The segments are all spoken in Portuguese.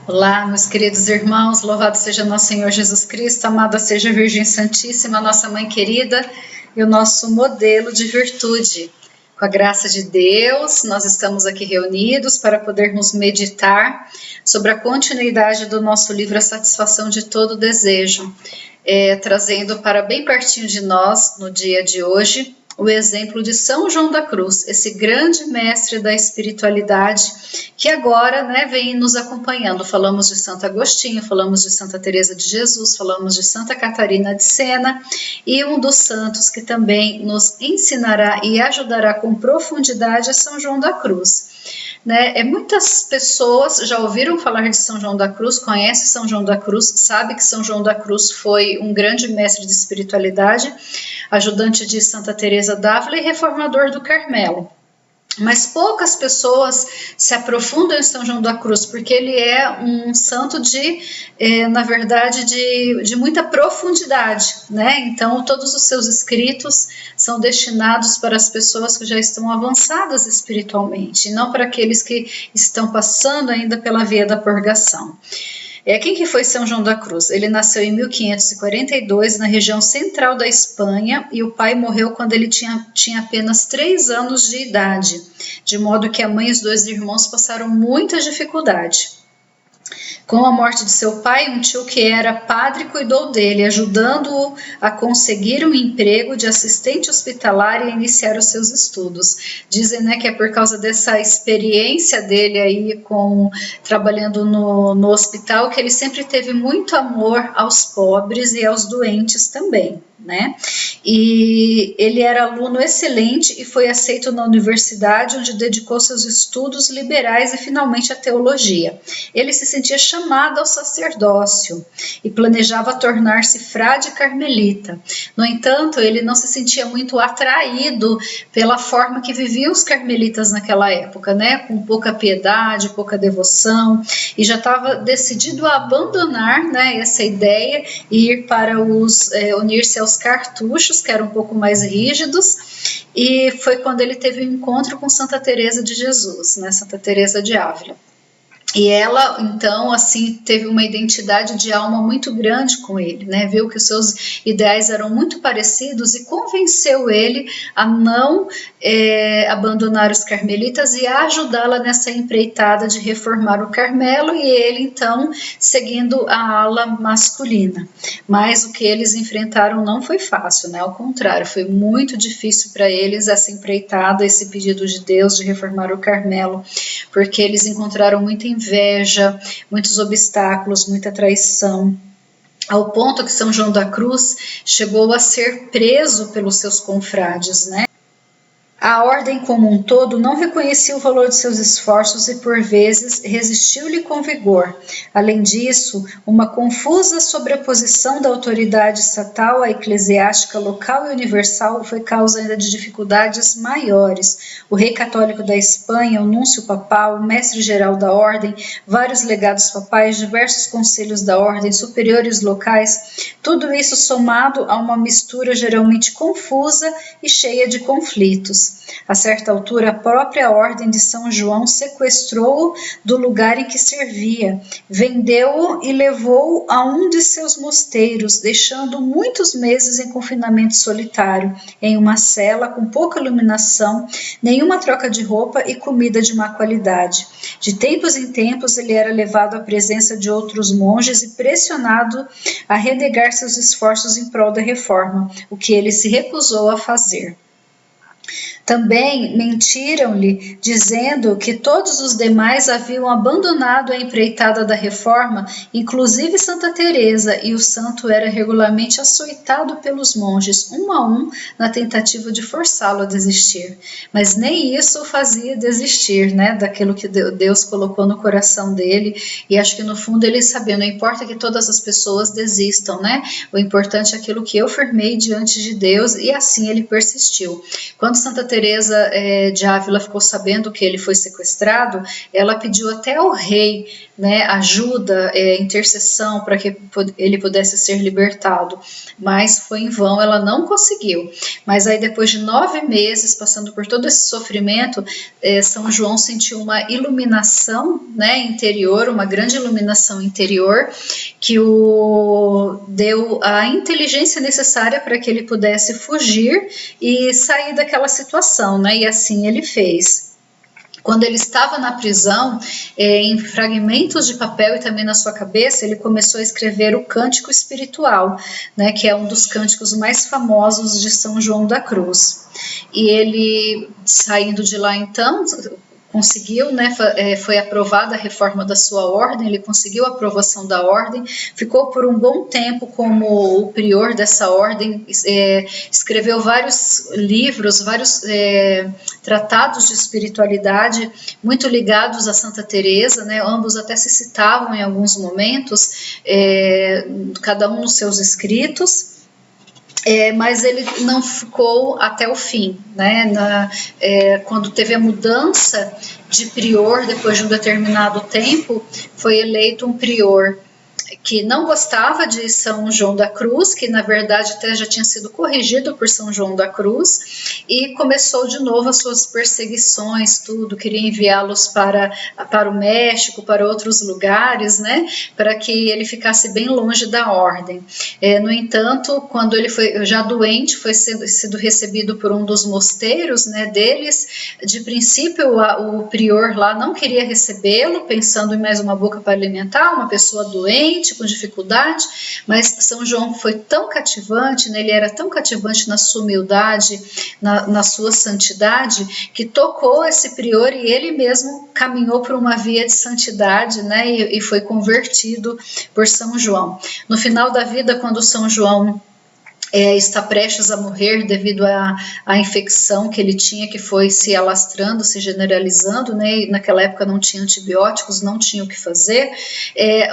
Olá, meus queridos irmãos, louvado seja nosso Senhor Jesus Cristo, amada seja a Virgem Santíssima, nossa Mãe querida e o nosso modelo de virtude. Com a graça de Deus, nós estamos aqui reunidos para podermos meditar sobre a continuidade do nosso livro A Satisfação de Todo Desejo, trazendo para bem pertinho de nós, no dia de hoje, o exemplo de São João da Cruz, esse grande mestre da espiritualidade que agora, vem nos acompanhando. Falamos de Santo Agostinho, falamos de Santa Teresa de Jesus, falamos de Santa Catarina de Sena, e um dos santos que também nos ensinará e ajudará com profundidade é São João da Cruz. Muitas pessoas já ouviram falar de São João da Cruz, conhecem São João da Cruz, sabe que São João da Cruz foi um grande mestre de espiritualidade, ajudante de Santa Teresa d'Ávila e reformador do Carmelo. Mas poucas pessoas se aprofundam em São João da Cruz, porque ele é um santo na verdade, de muita profundidade, Então, todos os seus escritos são destinados para as pessoas que já estão avançadas espiritualmente, e não para aqueles que estão passando ainda pela via da purgação. Quem que foi São João da Cruz? Ele nasceu em 1542 na região central da Espanha e o pai morreu quando ele tinha apenas 3 anos de idade, de modo que a mãe e os 2 irmãos passaram muita dificuldade. Com a morte de seu pai, um tio que era padre cuidou dele, ajudando-o a conseguir um emprego de assistente hospitalar e a iniciar os seus estudos. Dizem, que é por causa dessa experiência dele aí trabalhando no hospital que ele sempre teve muito amor aos pobres e aos doentes também. E ele era aluno excelente e foi aceito na universidade, onde dedicou seus estudos liberais e finalmente à teologia. Ele se sentia chamado ao sacerdócio e planejava tornar-se frade carmelita. No entanto, ele não se sentia muito atraído pela forma que viviam os carmelitas naquela época, com pouca piedade, pouca devoção, e já estava decidido a abandonar, essa ideia e ir para unir-se aos cartuchos, que eram um pouco mais rígidos, e foi quando ele teve um encontro com Santa Teresa de Jesus, Santa Teresa de Ávila. E ela, então, assim, teve uma identidade de alma muito grande com ele, Viu que os seus ideais eram muito parecidos e convenceu ele a não abandonar os carmelitas e a ajudá-la nessa empreitada de reformar o Carmelo, e ele, então, seguindo a ala masculina. Mas o que eles enfrentaram não foi fácil, ao contrário, foi muito difícil para eles essa empreitada, esse pedido de Deus de reformar o Carmelo, porque eles encontraram muita inveja, muitos obstáculos, muita traição, ao ponto que São João da Cruz chegou a ser preso pelos seus confrades, A ordem como um todo não reconhecia o valor de seus esforços e, por vezes, resistiu-lhe com vigor. Além disso, uma confusa sobreposição da autoridade estatal à eclesiástica local e universal foi causa ainda de dificuldades maiores. O rei católico da Espanha, o núncio papal, o mestre-geral da ordem, vários legados papais, diversos conselhos da ordem, superiores locais, tudo isso somado a uma mistura geralmente confusa e cheia de conflitos. A certa altura, a própria ordem de São João sequestrou-o do lugar em que servia, vendeu-o e levou-o a um de seus mosteiros, deixando-o muitos meses em confinamento solitário, em uma cela com pouca iluminação, nenhuma troca de roupa e comida de má qualidade. De tempos em tempos, ele era levado à presença de outros monges e pressionado a renegar seus esforços em prol da reforma, o que ele se recusou a fazer. Também mentiram-lhe, dizendo que todos os demais haviam abandonado a empreitada da reforma, inclusive Santa Teresa, e o santo era regularmente açoitado pelos monges, um a um, na tentativa de forçá-lo a desistir. Mas nem isso o fazia desistir, daquilo que Deus colocou no coração dele, e acho que no fundo ele sabia, não importa que todas as pessoas desistam, O importante é aquilo que eu firmei diante de Deus, e assim ele persistiu. Quando Santa Teresa de Ávila ficou sabendo que ele foi sequestrado, ela pediu até ao rei, né, ajuda, intercessão para que ele pudesse ser libertado, mas foi em vão, ela não conseguiu. Mas aí depois de 9 meses, passando por todo esse sofrimento, São João sentiu uma iluminação, né, interior, uma grande iluminação interior, que o deu a inteligência necessária para que ele pudesse fugir e sair daquela situação, né, e assim ele fez. Quando ele estava na prisão, em fragmentos de papel e também na sua cabeça, ele começou a escrever o Cântico Espiritual, né, que é um dos cânticos mais famosos de São João da Cruz. E ele, saindo de lá então, conseguiu, né, foi aprovada a reforma da sua ordem, ele conseguiu a aprovação da ordem, ficou por um bom tempo como o prior dessa ordem, escreveu vários livros, vários tratados de espiritualidade, muito ligados a Santa Teresa, né, ambos até se citavam em alguns momentos, cada um nos seus escritos. Mas ele não ficou até o fim, né? Quando teve a mudança de prior, depois de um determinado tempo, foi eleito um prior que não gostava de São João da Cruz, que na verdade até já tinha sido corrigido por São João da Cruz, e começou de novo as suas perseguições, tudo, queria enviá-los para o México, para outros lugares, né, para que ele ficasse bem longe da ordem. No entanto, quando ele foi já doente, foi sido recebido por um dos mosteiros, né, deles. De princípio, o prior lá não queria recebê-lo, pensando em mais uma boca para alimentar, uma pessoa doente, com dificuldade, mas São João foi tão cativante, né, ele era tão cativante na sua humildade, na sua santidade, que tocou esse prior e ele mesmo caminhou por uma via de santidade, né, e foi convertido por São João. No final da vida, quando São João está prestes a morrer devido à infecção que ele tinha, que foi se alastrando, se generalizando, né? E naquela época não tinha antibióticos, não tinha o que fazer.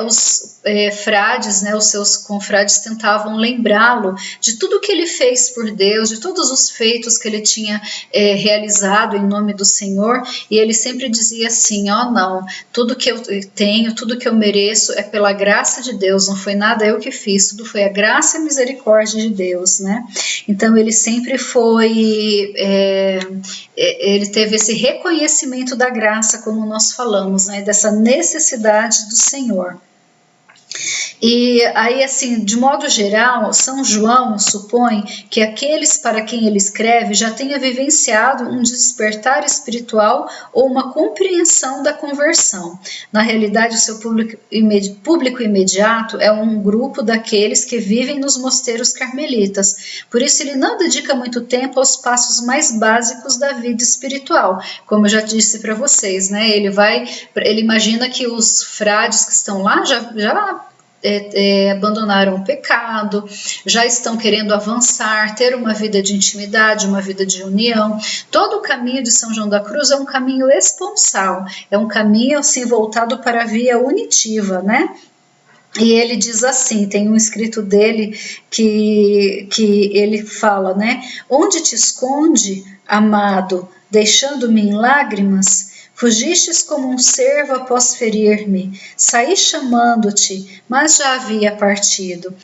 Os frades, né, os seus confrades tentavam lembrá-lo de tudo que ele fez por Deus, de todos os feitos que ele tinha realizado em nome do Senhor, e ele sempre dizia assim: não, tudo que eu tenho, tudo que eu mereço é pela graça de Deus, não foi nada eu que fiz, tudo foi a graça e a misericórdia de Deus, né? Então ele sempre foi, ele teve esse reconhecimento da graça, como nós falamos, né? Dessa necessidade do Senhor. E aí, assim, de modo geral, São João supõe que aqueles para quem ele escreve já tenha vivenciado um despertar espiritual ou uma compreensão da conversão. Na realidade, o seu público imediato é um grupo daqueles que vivem nos mosteiros carmelitas. Por isso, ele não dedica muito tempo aos passos mais básicos da vida espiritual. Como eu já disse para vocês, né? Ele imagina que os frades que estão lá já abandonaram o pecado, já estão querendo avançar, ter uma vida de intimidade, uma vida de união. Todo o caminho de São João da Cruz é um caminho esponsal, é um caminho assim voltado para a via unitiva, né? E ele diz assim, tem um escrito dele que ele fala, né? Onde te esconde, amado, deixando-me em lágrimas? Fugistes como um cervo após ferir-me, saí chamando-te, mas já havia partido.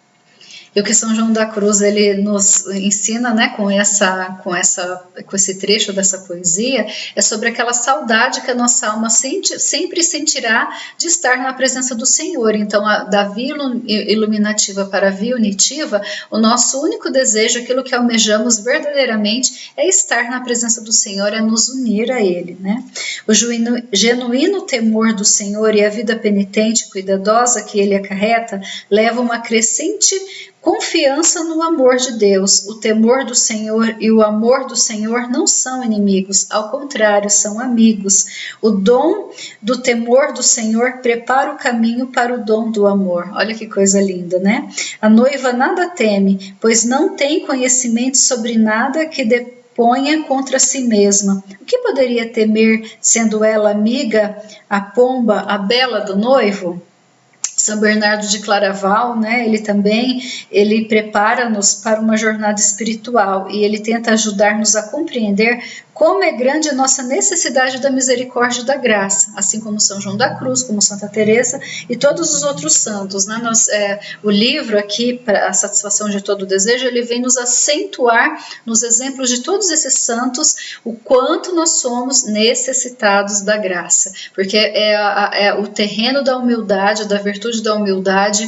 E o que São João da Cruz ele nos ensina, né, com esse trecho dessa poesia, é sobre aquela saudade que a nossa alma sempre sentirá de estar na presença do Senhor. Então, da via iluminativa para a via unitiva, o nosso único desejo, aquilo que almejamos verdadeiramente, é estar na presença do Senhor, é nos unir a Ele, né? O genuíno temor do Senhor e a vida penitente e cuidadosa que Ele acarreta leva uma crescente confiança no amor de Deus. O temor do Senhor e o amor do Senhor não são inimigos, ao contrário, são amigos. O dom do temor do Senhor prepara o caminho para o dom do amor. Olha que coisa linda, né? A noiva nada teme, pois não tem conhecimento sobre nada que ponha contra si mesma. O que poderia temer, sendo ela amiga, a pomba, a bela do noivo? São Bernardo de Claraval, né, ele prepara-nos para uma jornada espiritual e ele tenta ajudar-nos a compreender como é grande a nossa necessidade da misericórdia e da graça, assim como São João da Cruz, como Santa Teresa e todos os outros santos, né? O livro aqui, para a satisfação de todo desejo, ele vem nos acentuar nos exemplos de todos esses santos o quanto nós somos necessitados da graça, porque é o terreno da humildade, da virtude da humildade,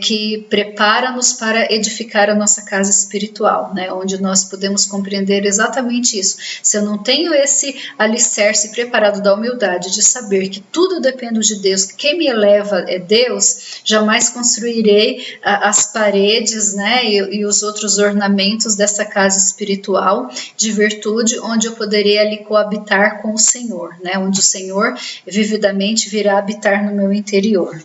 que prepara-nos para edificar a nossa casa espiritual, né? Onde nós podemos compreender exatamente isso. Se eu não tenho esse alicerce preparado da humildade, de saber que tudo depende de Deus, que quem me eleva é Deus, jamais construirei as paredes, né, e os outros ornamentos dessa casa espiritual de virtude, onde eu poderia ali coabitar com o Senhor, né, onde o Senhor vividamente virá habitar no meu interior.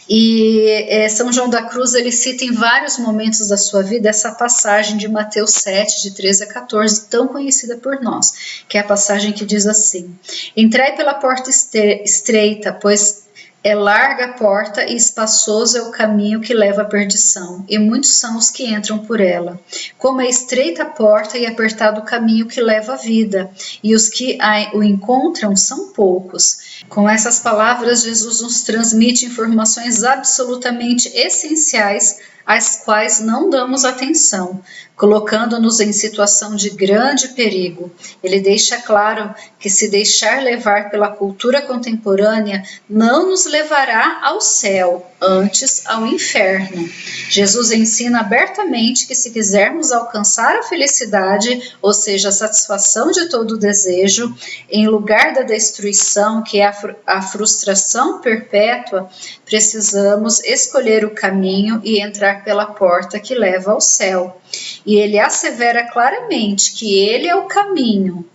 E São João da Cruz, ele cita em vários momentos da sua vida essa passagem de Mateus 7, de 13 a 14, tão conhecida por nós, que é a passagem que diz assim: entrai pela porta estreita, pois é larga a porta e espaçoso é o caminho que leva à perdição, e muitos são os que entram por ela. Como é estreita a porta e apertado o caminho que leva à vida, e os que o encontram são poucos. Com essas palavras, Jesus nos transmite informações absolutamente essenciais, às quais não damos atenção, colocando-nos em situação de grande perigo. Ele deixa claro que se deixar levar pela cultura contemporânea não nos levará ao céu, antes ao inferno. Jesus ensina abertamente que se quisermos alcançar a felicidade, ou seja, a satisfação de todo o desejo, em lugar da destruição, que é a frustração perpétua, precisamos escolher o caminho e entrar pela porta que leva ao céu. E ele assevera claramente que ele é o caminho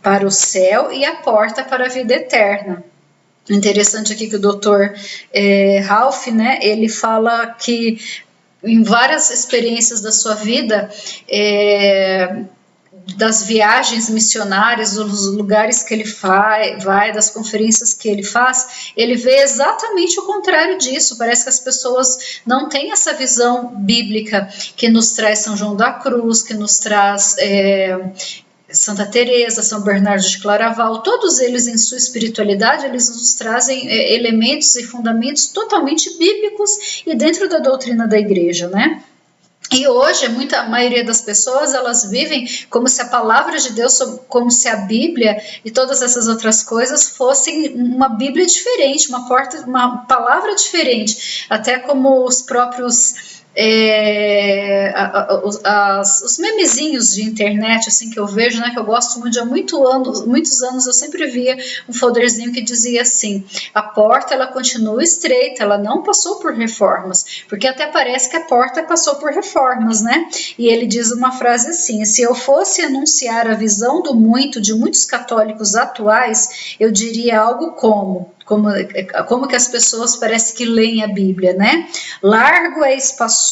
para o céu e a porta para a vida eterna. Interessante aqui que o Dr. Ralph, né, ele fala que em várias experiências da sua vida, das viagens missionárias, dos lugares que ele vai, das conferências que ele faz, ele vê exatamente o contrário disso. Parece que as pessoas não têm essa visão bíblica que nos traz São João da Cruz, que nos traz Santa Teresa, São Bernardo de Claraval. Todos eles, em sua espiritualidade, eles nos trazem elementos e fundamentos totalmente bíblicos e dentro da doutrina da igreja, né? E hoje, a maioria das pessoas, elas vivem como se a palavra de Deus, como se a Bíblia e todas essas outras coisas fossem uma Bíblia diferente, uma palavra diferente, até como os próprios os memezinhos de internet, assim, que eu vejo, né, que eu gosto muito, há muitos anos eu sempre via um folderzinho que dizia assim: a porta, ela continua estreita, ela não passou por reformas, porque até parece que a porta passou por reformas, né? E ele diz uma frase assim: se eu fosse anunciar a visão de muitos católicos atuais, eu diria algo como que as pessoas parece que leem a Bíblia, né? Largo e espaçoso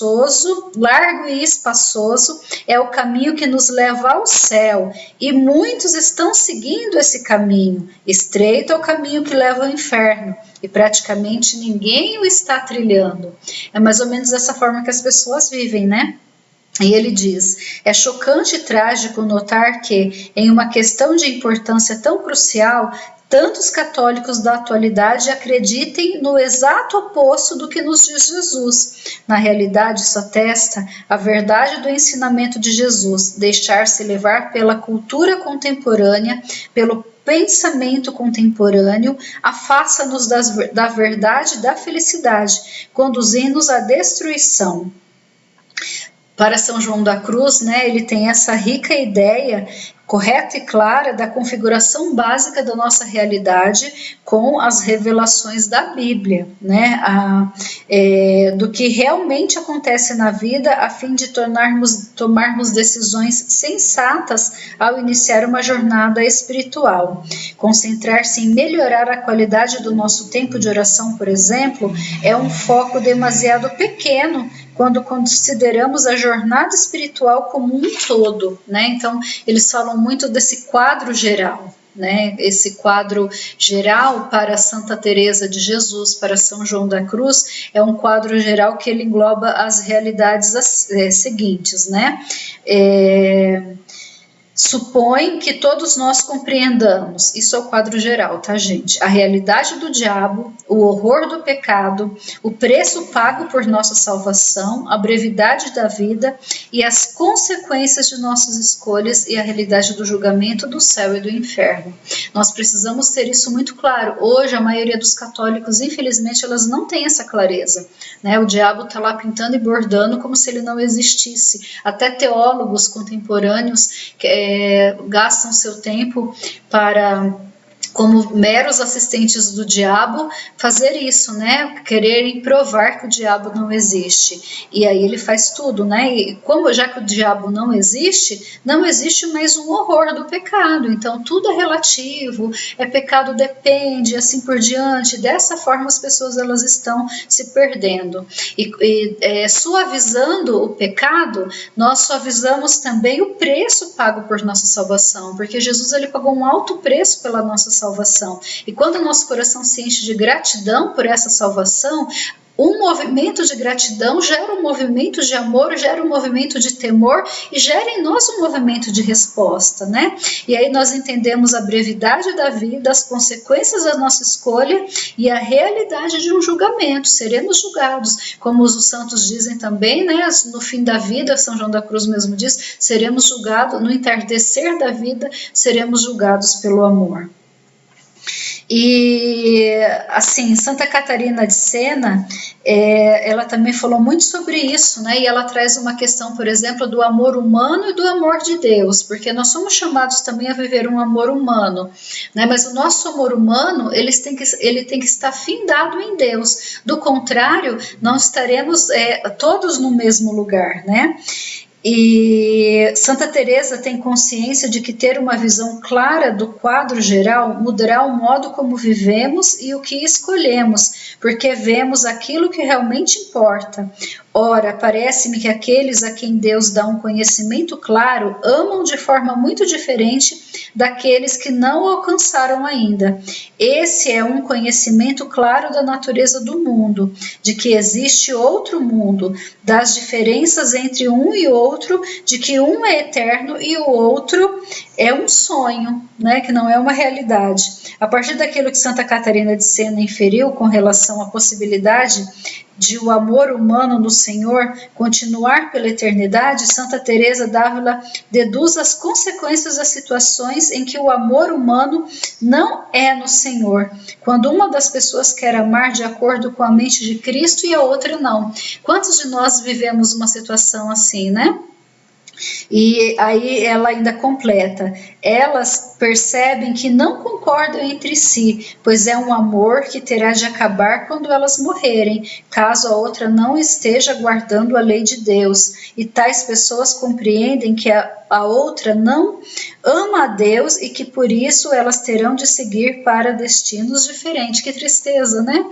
é o caminho que nos leva ao céu, e muitos estão seguindo esse caminho. Estreito é o caminho que leva ao inferno, e praticamente ninguém o está trilhando. É mais ou menos dessa forma que as pessoas vivem, né? E ele diz: é chocante e trágico notar que, em uma questão de importância tão crucial, tantos católicos da atualidade acreditem no exato oposto do que nos diz Jesus. Na realidade, isso atesta a verdade do ensinamento de Jesus: deixar-se levar pela cultura contemporânea, pelo pensamento contemporâneo, afasta-nos da verdade e da felicidade, conduzindo-nos à destruição. Para São João da Cruz, né, ele tem essa rica ideia correta e clara da configuração básica da nossa realidade com as revelações da Bíblia, né, do que realmente acontece na vida, a fim de tomarmos decisões sensatas ao iniciar uma jornada espiritual. Concentrar-se em melhorar a qualidade do nosso tempo de oração, por exemplo, é um foco demasiado pequeno quando consideramos a jornada espiritual como um todo, né? Então, eles falam muito desse quadro geral. né? Esse quadro geral para Santa Teresa de Jesus, para São João da Cruz, é um quadro geral que ele engloba as realidades seguintes, né? Supõe que todos nós compreendamos, isso é o quadro geral, tá, gente? A realidade do diabo, o horror do pecado, o preço pago por nossa salvação, a brevidade da vida e as consequências de nossas escolhas e a realidade do julgamento do céu e do inferno. Nós precisamos ter isso muito claro. Hoje, a maioria dos católicos, infelizmente, elas não têm essa clareza, né? O diabo está lá pintando e bordando como se ele não existisse. Até teólogos contemporâneos gastam seu tempo para, como meros assistentes do diabo, fazer isso, né? Quererem provar que o diabo não existe. E aí ele faz tudo, né? E como já que o diabo não existe mais um horror do pecado. Então tudo é relativo, pecado depende, assim por diante. Dessa forma as pessoas elas estão se perdendo. Suavizando o pecado, nós suavizamos também o preço pago por nossa salvação, porque Jesus ele pagou um alto preço pela nossa salvação. E quando o nosso coração se enche de gratidão por essa salvação, um movimento de gratidão gera um movimento de amor, gera um movimento de temor e gera em nós um movimento de resposta, né? E aí nós entendemos a brevidade da vida, as consequências da nossa escolha e a realidade de um julgamento. Seremos julgados, como os santos dizem também, né? No fim da vida, São João da Cruz mesmo diz, seremos julgados, no entardecer da vida, seremos julgados pelo amor. E assim, Santa Catarina de Sena, ela também falou muito sobre isso, né? E ela traz uma questão, por exemplo, do amor humano e do amor de Deus, porque nós somos chamados também a viver um amor humano, né? Mas o nosso amor humano, ele tem que estar findado em Deus. Do contrário, não estaremos todos no mesmo lugar, né? E Santa Teresa tem consciência de que ter uma visão clara do quadro geral mudará o modo como vivemos e o que escolhemos, porque vemos aquilo que realmente importa. Ora, parece-me que aqueles a quem Deus dá um conhecimento claro amam de forma muito diferente daqueles que não o alcançaram ainda. Esse é um conhecimento claro da natureza do mundo, de que existe outro mundo, das diferenças entre um e outro, de que um é eterno e o outro é um sonho, né, que não é uma realidade. A partir daquilo que Santa Catarina de Sena inferiu com relação à possibilidade de o amor humano no Senhor continuar pela eternidade, Santa Teresa d'Ávila deduz as consequências das situações em que o amor humano não é no Senhor, quando uma das pessoas quer amar de acordo com a mente de Cristo e a outra não. Quantos de nós vivemos uma situação assim, né? E aí ela ainda completa, elas percebem que não concordam entre si, pois é um amor que terá de acabar quando elas morrerem, caso a outra não esteja guardando a lei de Deus. E tais pessoas compreendem que a outra não ama a Deus e que por isso elas terão de seguir para destinos diferentes. Que tristeza, né?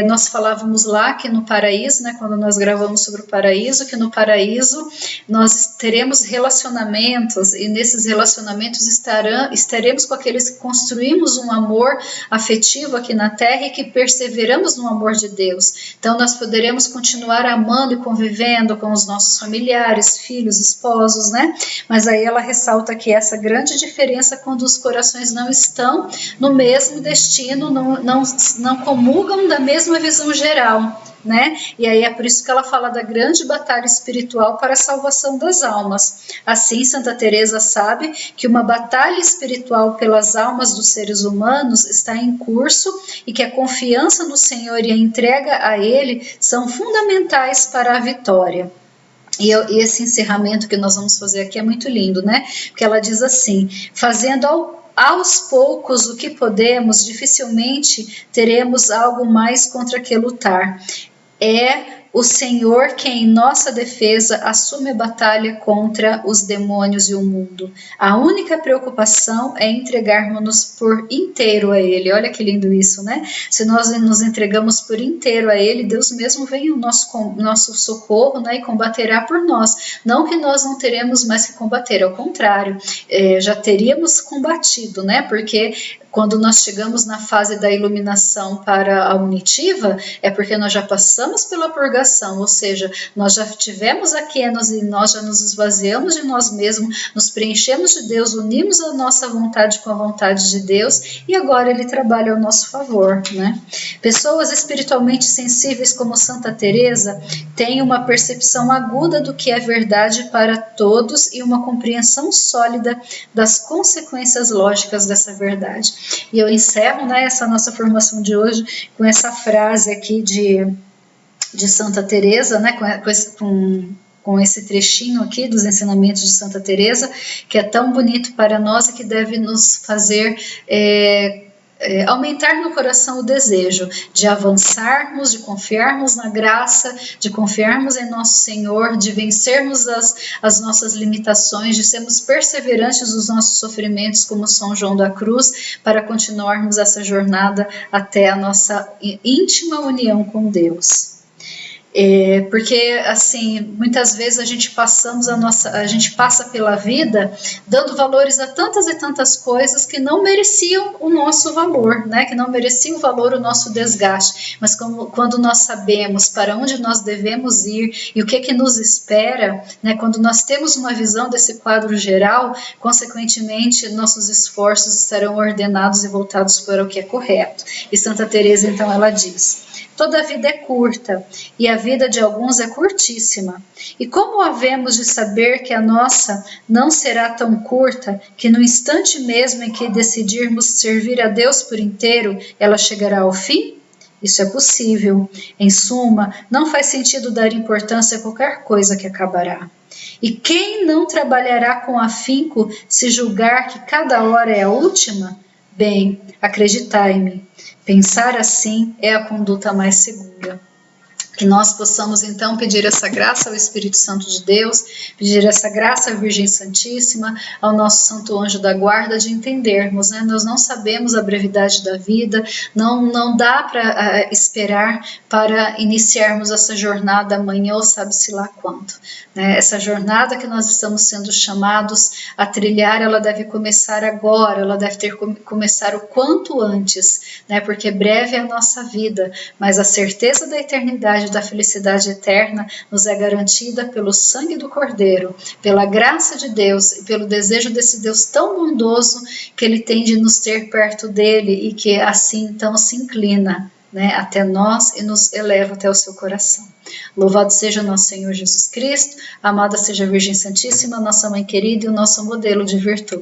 Nós falávamos lá que no paraíso, né, quando nós gravamos sobre o paraíso, que no paraíso nós teremos relacionamentos e nesses relacionamentos estaremos com aqueles que construímos um amor afetivo aqui na Terra e que perseveramos no amor de Deus. Então nós poderemos continuar amando e convivendo com os nossos familiares, filhos, esposos, né? Mas aí ela ressalta que essa grande diferença quando os corações não estão no mesmo destino, não comulgam da mesma visão geral, né? E aí é por isso que ela fala da grande batalha espiritual para a salvação das almas. Assim, Santa Teresa sabe que uma batalha espiritual pelas almas dos seres humanos está em curso e que a confiança no Senhor e a entrega a Ele são fundamentais para a vitória. E esse encerramento que nós vamos fazer aqui é muito lindo, né? Porque ela diz assim, fazendo aos poucos o que podemos, dificilmente teremos algo mais contra que lutar. É o Senhor que em nossa defesa assume a batalha contra os demônios e o mundo. A única preocupação é entregarmos-nos por inteiro a Ele. Olha que lindo isso, né? Se nós nos entregamos por inteiro a Ele, Deus mesmo vem ao nosso socorro, né, e combaterá por nós. Não que nós não teremos mais que combater, ao contrário, já teríamos combatido, né? Porque quando nós chegamos na fase da iluminação para a unitiva, é porque nós já passamos pela purgação, ou seja, nós já tivemos a kênos e nós já nos esvaziamos de nós mesmos, nos preenchemos de Deus, unimos a nossa vontade com a vontade de Deus e agora Ele trabalha ao nosso favor, né? Pessoas espiritualmente sensíveis como Santa Teresa têm uma percepção aguda do que é verdade para todos e uma compreensão sólida das consequências lógicas dessa verdade. E eu encerro, né, essa nossa formação de hoje com essa frase aqui de Santa Teresa, né, com esse trechinho aqui dos ensinamentos de Santa Teresa, que é tão bonito para nós e que deve nos fazer aumentar no coração o desejo de avançarmos, de confiarmos na graça, de confiarmos em nosso Senhor, de vencermos as nossas limitações, de sermos perseverantes nos nossos sofrimentos como São João da Cruz, para continuarmos essa jornada até a nossa íntima união com Deus. Porque assim, muitas vezes a gente passa pela vida dando valores a tantas e tantas coisas que não mereciam o nosso valor, né? Que não mereciam o valor o nosso desgaste. Mas quando nós sabemos para onde nós devemos ir e o que nos espera, né? Quando nós temos uma visão desse quadro geral, consequentemente nossos esforços estarão ordenados e voltados para o que é correto. E Santa Teresa então ela diz: toda a vida é curta, e a vida de alguns é curtíssima. E como havemos de saber que a nossa não será tão curta, que no instante mesmo em que decidirmos servir a Deus por inteiro, ela chegará ao fim? Isso é possível. Em suma, não faz sentido dar importância a qualquer coisa que acabará. E quem não trabalhará com afinco se julgar que cada hora é a última? Bem, acreditai-me, pensar assim é a conduta mais segura. Que nós possamos então pedir essa graça ao Espírito Santo de Deus, pedir essa graça à Virgem Santíssima, ao nosso Santo Anjo da Guarda, de entendermos, né? Nós não sabemos a brevidade da vida, não dá para esperar para iniciarmos essa jornada amanhã ou sabe-se lá quando, né? Essa jornada que nós estamos sendo chamados a trilhar, ela deve começar agora, ela deve começar o quanto antes, né? Porque breve é a nossa vida, mas a certeza da eternidade, da felicidade eterna, nos é garantida pelo sangue do Cordeiro, pela graça de Deus e pelo desejo desse Deus tão bondoso que Ele tem de nos ter perto dele e que assim então se inclina, né, até nós e nos eleva até o seu coração. Louvado seja nosso Senhor Jesus Cristo, amada seja a Virgem Santíssima, nossa Mãe querida e o nosso modelo de virtude.